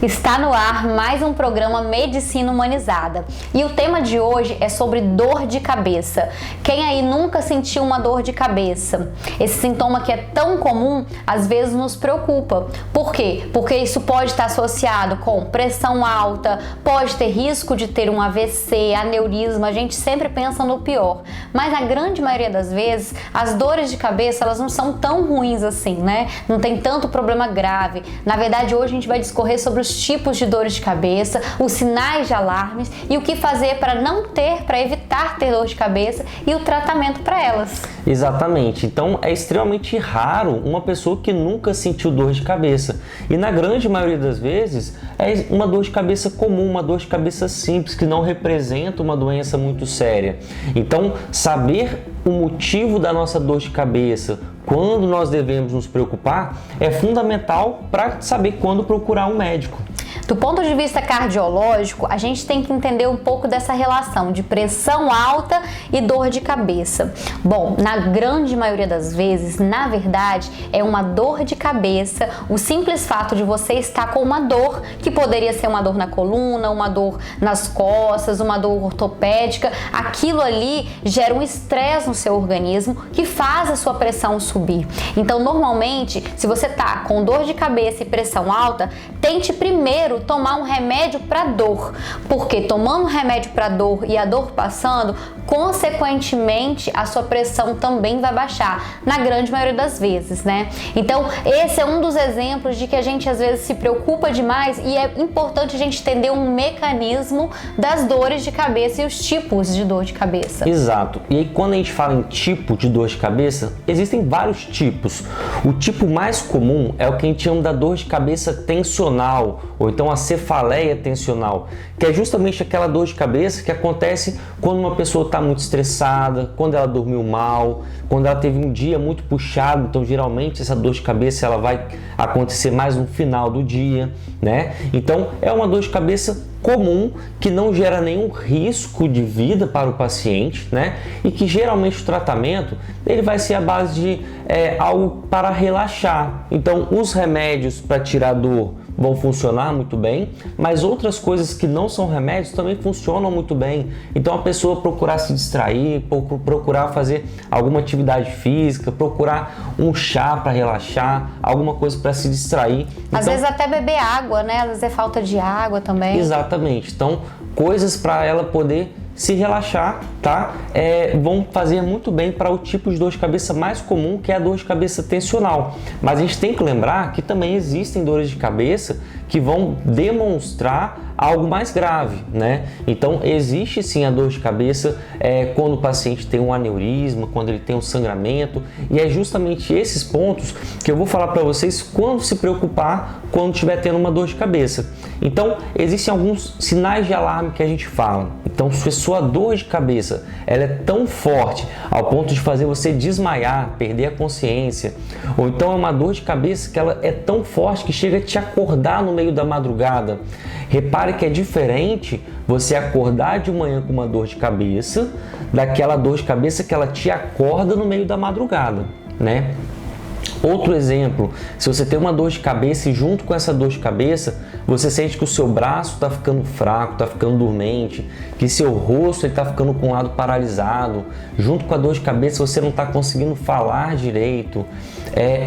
Está no ar mais um programa Medicina Humanizada e o tema de hoje é sobre dor de cabeça. Quem aí nunca sentiu uma dor de cabeça? Esse sintoma que é tão comum, às vezes nos preocupa. Por quê? Porque isso pode estar associado com pressão alta, pode ter risco de ter um AVC, aneurisma, a gente sempre pensa no pior. Mas na grande maioria das vezes, as dores de cabeça, elas não são tão ruins assim, né? Não tem tanto problema grave. Na verdade, hoje a gente vai discorrer sobre os tipos de dores de cabeça, os sinais de alarmes e o que fazer para não ter, para evitar ter dor de cabeça e o tratamento para elas. Exatamente. Então é extremamente raro uma pessoa que nunca sentiu dor de cabeça. E na grande maioria das vezes é uma dor de cabeça comum, uma dor de cabeça simples, que não representa uma doença muito séria. Então, saber o motivo da nossa dor de cabeça, quando nós devemos nos preocupar, é fundamental para saber quando procurar um médico. Do ponto de vista cardiológico, a gente tem que entender um pouco dessa relação de pressão alta e dor de cabeça. Bom, na grande maioria das vezes, na verdade, é uma dor de cabeça, o simples fato de você estar com uma dor, que poderia ser uma dor na coluna, uma dor nas costas, uma dor ortopédica, aquilo ali gera um estresse no seu organismo que faz a sua pressão subir. Então, normalmente, se você está com dor de cabeça e pressão alta, tente primeiro tomar um remédio para dor, porque tomando um remédio para dor e a dor passando, consequentemente a sua pressão também vai baixar, na grande maioria das vezes, né? Então esse é um dos exemplos de que a gente às vezes se preocupa demais e é importante a gente entender um mecanismo das dores de cabeça e os tipos de dor de cabeça. Exato. E aí quando a gente fala em tipo de dor de cabeça, existem vários tipos. O tipo mais comum é o que a gente chama da dor de cabeça tensional, ou então a cefaleia tensional, que é justamente aquela dor de cabeça que acontece quando uma pessoa está muito estressada, quando ela dormiu mal, quando ela teve um dia muito puxado. Então geralmente essa dor de cabeça ela vai acontecer mais no final do dia, né? Então é uma dor de cabeça comum que não gera nenhum risco de vida para o paciente, né? E que geralmente o tratamento ele vai ser à base de algo para relaxar. Então os remédios para tirar dor vão funcionar muito bem, mas outras coisas que não são remédios também funcionam muito bem. Então a pessoa procurar se distrair, procurar fazer alguma atividade física, procurar um chá para relaxar, alguma coisa para se distrair. Às vezes até beber água, né? Às vezes é falta de água também. Exatamente. Então coisas para ela poder se relaxar, tá? Vão fazer muito bem para o tipo de dor de cabeça mais comum, que é a dor de cabeça tensional. Mas a gente tem que lembrar que também existem dores de cabeça que vão demonstrar algo mais grave, né? Então existe sim a dor de cabeça quando o paciente tem um aneurisma, quando ele tem um sangramento, e é justamente esses pontos que eu vou falar para vocês quando se preocupar quando estiver tendo uma dor de cabeça. Então existem alguns sinais de alarme que a gente fala. Então se a sua dor de cabeça ela é tão forte ao ponto de fazer você desmaiar, perder a consciência, ou então é uma dor de cabeça que ela é tão forte que chega a te acordar no meio da madrugada. Repare que é diferente você acordar de manhã com uma dor de cabeça daquela dor de cabeça que ela te acorda no meio da madrugada, né? Outro exemplo, se você tem uma dor de cabeça e junto com essa dor de cabeça você sente que o seu braço está ficando fraco, está ficando dormente, que seu rosto está ficando com o lado paralisado, junto com a dor de cabeça você não está conseguindo falar direito,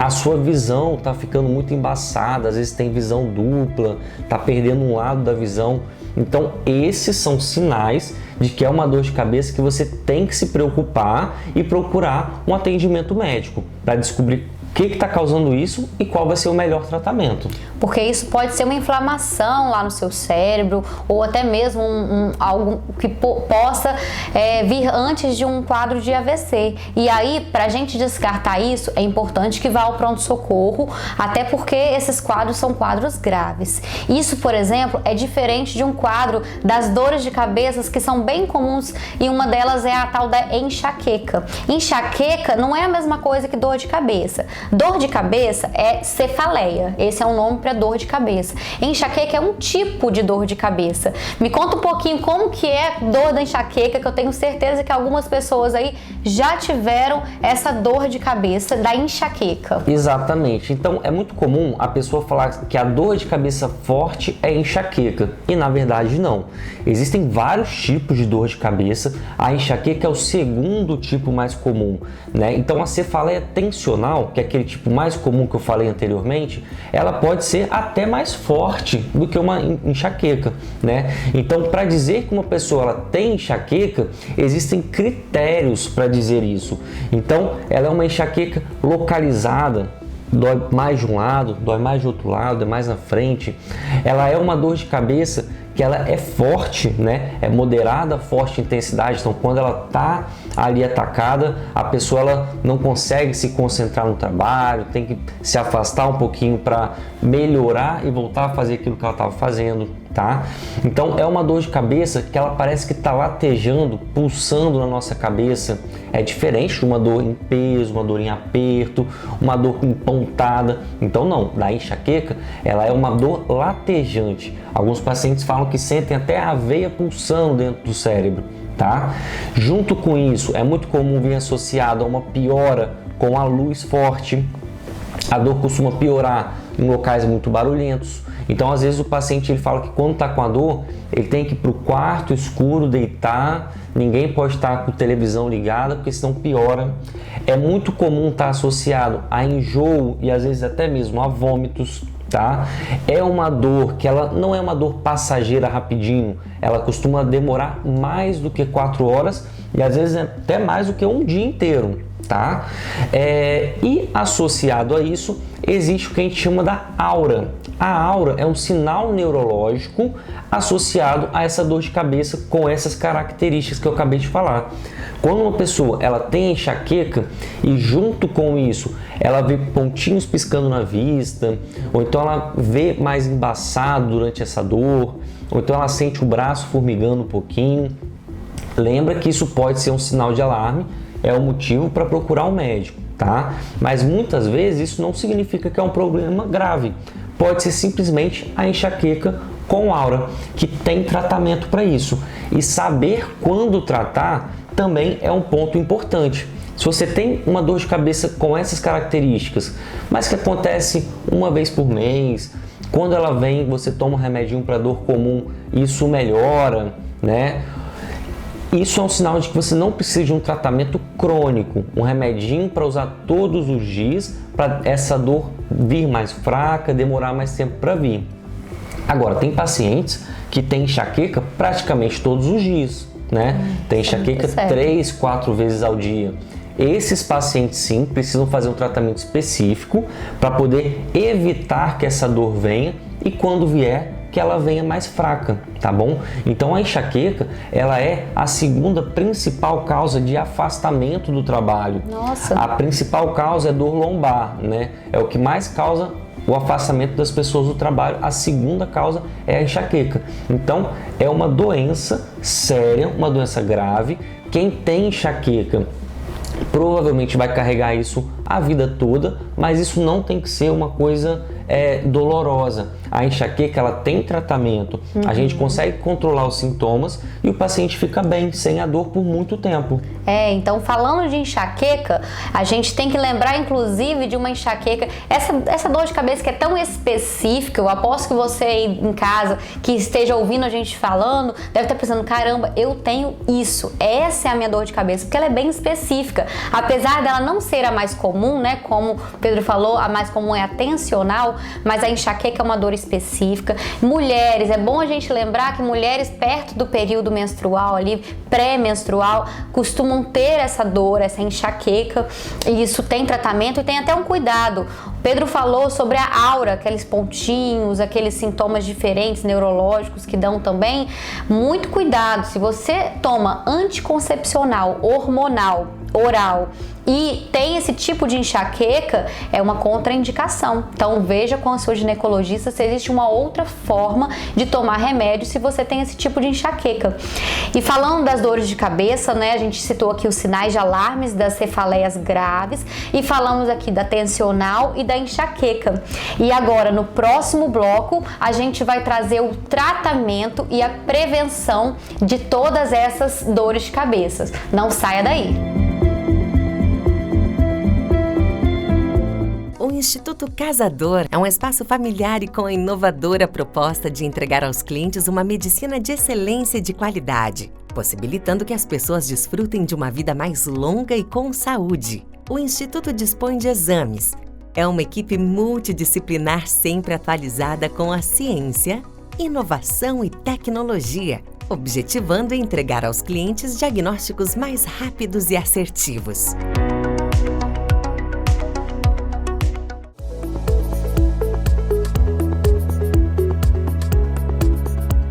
a sua visão está ficando muito embaçada, às vezes tem visão dupla, está perdendo um lado da visão. Então esses são sinais de que é uma dor de cabeça que você tem que se preocupar e procurar um atendimento médico para descobrir o que está causando isso e qual vai ser o melhor tratamento. Porque isso pode ser uma inflamação lá no seu cérebro ou até mesmo algo que possa vir antes de um quadro de AVC. E aí, para a gente descartar isso, é importante que vá ao pronto-socorro, até porque esses quadros são quadros graves. Isso, por exemplo, é diferente de um quadro das dores de cabeça que são bem comuns e uma delas é a tal da enxaqueca. Enxaqueca não é a mesma coisa que dor de cabeça. Dor de cabeça é cefaleia, esse é o nome para dor de cabeça. Enxaqueca é um tipo de dor de cabeça. Me conta um pouquinho como que é dor da enxaqueca, que eu tenho certeza que algumas pessoas aí já tiveram essa dor de cabeça da enxaqueca. Exatamente. Então é muito comum a pessoa falar que a dor de cabeça forte é enxaqueca e na verdade não. Existem vários tipos de dor de cabeça. A enxaqueca é o segundo tipo mais comum, né? Então a cefaleia tensional, que é aquele tipo mais comum que eu falei anteriormente, ela pode ser até mais forte do que uma enxaqueca, né? Então, para dizer que uma pessoa ela tem enxaqueca, existem critérios para dizer isso. Então, ela é uma enxaqueca localizada, dói mais de um lado, dói mais de outro lado, é mais na frente. Ela é uma dor de cabeça que ela é forte, né? É moderada, forte intensidade. Então, quando ela está ali atacada, a pessoa ela não consegue se concentrar no trabalho, tem que se afastar um pouquinho para melhorar e voltar a fazer aquilo que ela estava fazendo, tá? Então, é uma dor de cabeça que ela parece que está latejando, pulsando na nossa cabeça. É diferente de uma dor em peso, uma dor em aperto, uma dor empontada. Então, não, da enxaqueca, ela é uma dor latejante. Alguns pacientes falam que sentem até a veia pulsando dentro do cérebro, tá? Junto com isso, é muito comum vir associado a uma piora com a luz forte. A dor costuma piorar em locais muito barulhentos. Então, às vezes, o paciente ele fala que quando está com a dor, ele tem que ir para o quarto escuro, deitar, ninguém pode estar com a televisão ligada, porque senão piora. É muito comum estar associado a enjoo e, às vezes, até mesmo a vômitos. Tá? É uma dor que ela não é uma dor passageira rapidinho, ela costuma demorar mais do que 4 horas e às vezes até mais do que um dia inteiro, tá? E associado a isso existe o que a gente chama da aura. A aura é um sinal neurológico associado a essa dor de cabeça com essas características que eu acabei de falar. Quando uma pessoa ela tem enxaqueca e junto com isso ela vê pontinhos piscando na vista, ou então ela vê mais embaçado durante essa dor, ou então ela sente o braço formigando um pouquinho, lembra que isso pode ser um sinal de alarme, é o motivo para procurar um médico, tá? Mas muitas vezes isso não significa que é um problema grave, pode ser simplesmente a enxaqueca com aura, que tem tratamento para isso. E saber quando tratar também é um ponto importante. Se você tem uma dor de cabeça com essas características, mas que acontece uma vez por mês, quando ela vem, você toma um remedinho para dor comum, isso melhora, né? Isso é um sinal de que você não precisa de um tratamento crônico, um remedinho para usar todos os dias, para essa dor vir mais fraca, demorar mais tempo para vir. Agora, tem pacientes que têm enxaqueca praticamente todos os dias, né? Tem enxaqueca 3, 4 vezes ao dia. Esses pacientes sim precisam fazer um tratamento específico para poder evitar que essa dor venha e quando vier que ela venha mais fraca, tá bom? Então a enxaqueca, ela é a segunda principal causa de afastamento do trabalho. Nossa. A principal causa é dor lombar, né? É o que mais causa o afastamento das pessoas do trabalho. A segunda causa é a enxaqueca. Então é uma doença séria, uma doença grave. Quem tem enxaqueca provavelmente vai carregar isso a vida toda, mas isso não tem que ser uma coisa dolorosa. A enxaqueca ela tem tratamento, a gente consegue controlar os sintomas e o paciente fica bem, sem a dor por muito tempo. Então falando de enxaqueca, a gente tem que lembrar inclusive de uma enxaqueca, essa dor de cabeça que é tão específica. Eu aposto que você aí em casa, que esteja ouvindo a gente falando, deve estar pensando, caramba, eu tenho isso, essa é a minha dor de cabeça, porque ela é bem específica. Apesar dela não ser a mais comum, né, como o Pedro falou, a mais comum é a tensional, mas a enxaqueca é uma dor específica. Mulheres, é bom a gente lembrar que mulheres perto do período menstrual ali, pré-menstrual, costumam ter essa dor, essa enxaqueca, e isso tem tratamento e tem até um cuidado. O Pedro falou sobre a aura, aqueles pontinhos, aqueles sintomas diferentes neurológicos que dão também. Muito cuidado, se você toma anticoncepcional hormonal oral e tem esse tipo de enxaqueca, é uma contraindicação. Então veja com a sua ginecologista se existe uma outra forma de tomar remédio se você tem esse tipo de enxaqueca. E falando das dores de cabeça, né, a gente citou aqui os sinais de alarmes das cefaleias graves e falamos aqui da tensional e da enxaqueca. E agora no próximo bloco a gente vai trazer o tratamento e a prevenção de todas essas dores de cabeça. Não saia daí! O Instituto Casador é um espaço familiar e com a inovadora proposta de entregar aos clientes uma medicina de excelência e de qualidade, possibilitando que as pessoas desfrutem de uma vida mais longa e com saúde. O Instituto dispõe de exames. É uma equipe multidisciplinar sempre atualizada com a ciência, inovação e tecnologia, objetivando entregar aos clientes diagnósticos mais rápidos e assertivos.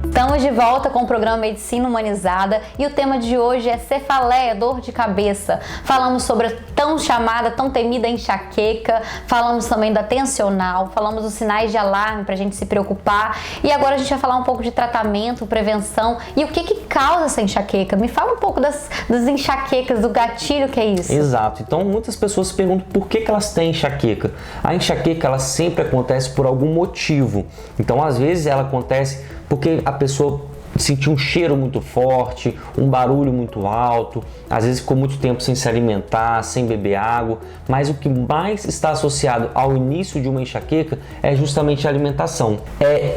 Estamos de volta com o programa Medicina Humanizada e o tema de hoje é cefaleia, dor de cabeça. Falamos sobre a tão chamada, tão temida enxaqueca, falamos também da tensional, falamos dos sinais de alarme para a gente se preocupar e agora a gente vai falar um pouco de tratamento, prevenção e o que causa essa enxaqueca. Me fala um pouco das enxaquecas, do gatilho que é isso. Exato. Então muitas pessoas se perguntam por que elas têm enxaqueca. A enxaqueca ela sempre acontece por algum motivo. Então às vezes ela acontece porque a pessoa sentiu um cheiro muito forte, um barulho muito alto, às vezes ficou muito tempo sem se alimentar, sem beber água, mas o que mais está associado ao início de uma enxaqueca é justamente a alimentação.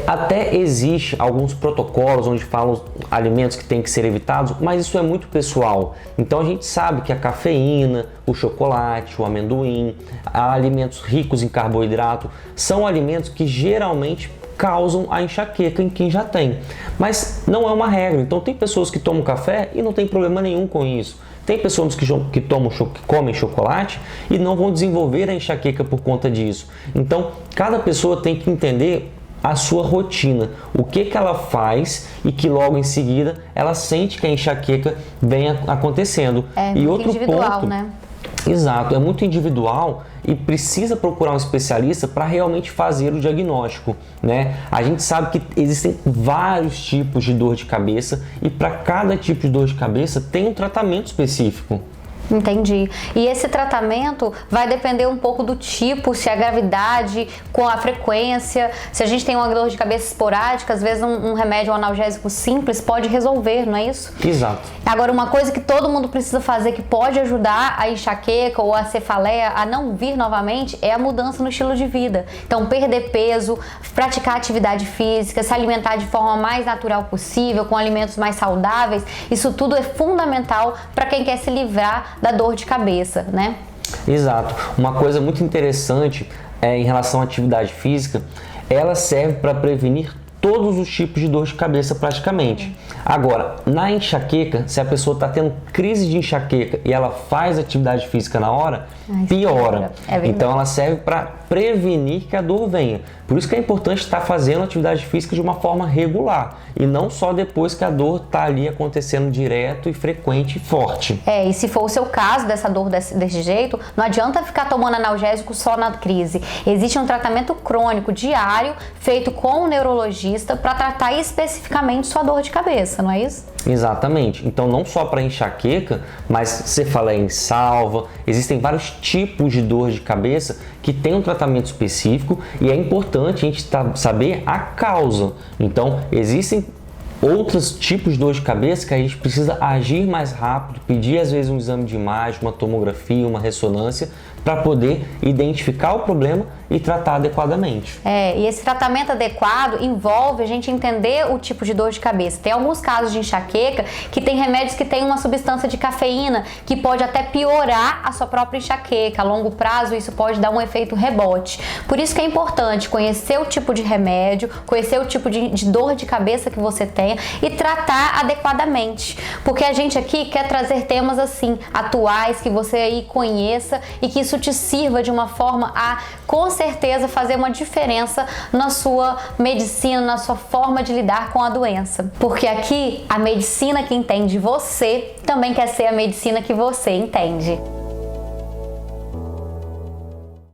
Até existe alguns protocolos onde falam alimentos que têm que ser evitados, mas isso é muito pessoal. Então a gente sabe que a cafeína, o chocolate, o amendoim, alimentos ricos em carboidrato, são alimentos que geralmente causam a enxaqueca em quem já tem, mas não é uma regra. Então tem pessoas que tomam café e não tem problema nenhum com isso. Tem pessoas que comem chocolate e não vão desenvolver a enxaqueca por conta disso. Então cada pessoa tem que entender a sua rotina, o que ela faz e que logo em seguida ela sente que a enxaqueca vem acontecendo. E outro individual, ponto, né? Exato, é muito individual e precisa procurar um especialista para realmente fazer o diagnóstico, né? A gente sabe que existem vários tipos de dor de cabeça e para cada tipo de dor de cabeça tem um tratamento específico. Entendi. E esse tratamento vai depender um pouco do tipo, se a gravidade, com a frequência, se a gente tem uma dor de cabeça esporádica, às vezes um remédio analgésico simples pode resolver, não é isso? Exato. Agora, uma coisa que todo mundo precisa fazer que pode ajudar a enxaqueca ou a cefaleia a não vir novamente é a mudança no estilo de vida. Então, perder peso, praticar atividade física, se alimentar de forma mais natural possível, com alimentos mais saudáveis, isso tudo é fundamental para quem quer se livrar da dor de cabeça, né? Exato. Uma coisa muito interessante em relação à atividade física, ela serve para prevenir todos os tipos de dor de cabeça praticamente. Agora, na enxaqueca, se a pessoa está tendo crise de enxaqueca e ela faz atividade física na hora, piora. Então ela serve para prevenir que a dor venha. Por isso que é importante estar fazendo atividade física de uma forma regular e não só depois que a dor está ali acontecendo direto e frequente e forte. E se for o seu caso dessa dor desse jeito, não adianta ficar tomando analgésico só na crise. Existe um tratamento crônico diário feito com o neurologista para tratar especificamente sua dor de cabeça, não é isso? Exatamente. Então não só para enxaqueca, mas cefaleia em salva, existem vários tipos de dor de cabeça que tem um tratamento específico e é importante a gente saber a causa. Então existem outros tipos de dor de cabeça que a gente precisa agir mais rápido, pedir às vezes um exame de imagem, uma tomografia, uma ressonância, para poder identificar o problema e tratar adequadamente. E esse tratamento adequado envolve a gente entender o tipo de dor de cabeça. Tem alguns casos de enxaqueca que tem remédios que têm uma substância de cafeína que pode até piorar a sua própria enxaqueca. A longo prazo isso pode dar um efeito rebote. Por isso que é importante conhecer o tipo de remédio, conhecer o tipo de dor de cabeça que você tem, tenha e tratar adequadamente. Porque a gente aqui quer trazer temas assim, atuais, que você aí conheça e que isso te sirva de uma forma a, com certeza, fazer uma diferença na sua medicina, na sua forma de lidar com a doença. Porque aqui, a medicina que entende você também quer ser a medicina que você entende.